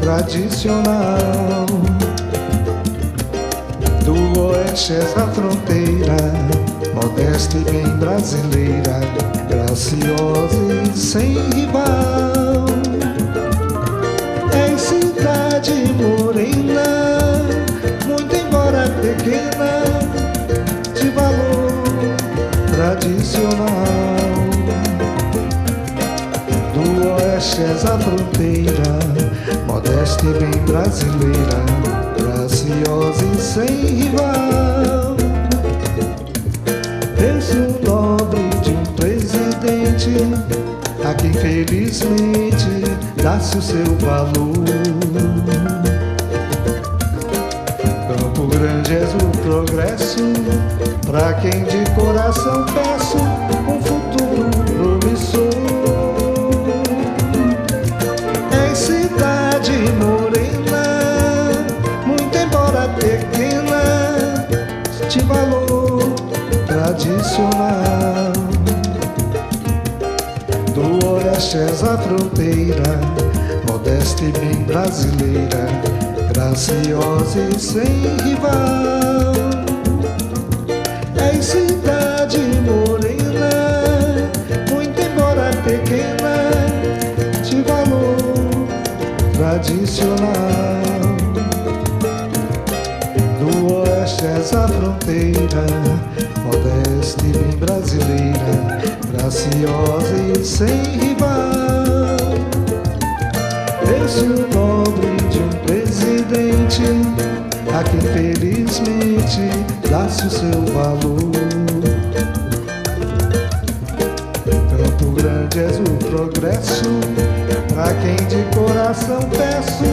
tradicional. Do oeste essa fronteira, modesta e bem brasileira, graciosa e sem rival. É cidade morena, muito embora pequena, de valor tradicional. Do oeste essa fronteira, modesta e bem brasileira, graciosa e sem rival. Berço nobre de um presidente, a quem felizmente dá-se o seu valor. Campo Grande és o progresso, pra quem de coração peço um futuro promissor. É cidade morena, muito embora pequena, de valor tradicional. Do oeste és a fronteira, modesta e bem brasileira, graciosa e sem rival. É cidade morena, muito embora pequena, de valor tradicional. Do oeste és a fronteira, modesta e bem brasileira, graciosa e sem rival. Berço nobre de um presidente, a quem felizmente dá-se o seu valor. Campo Grande és o progresso, pra quem de coração peço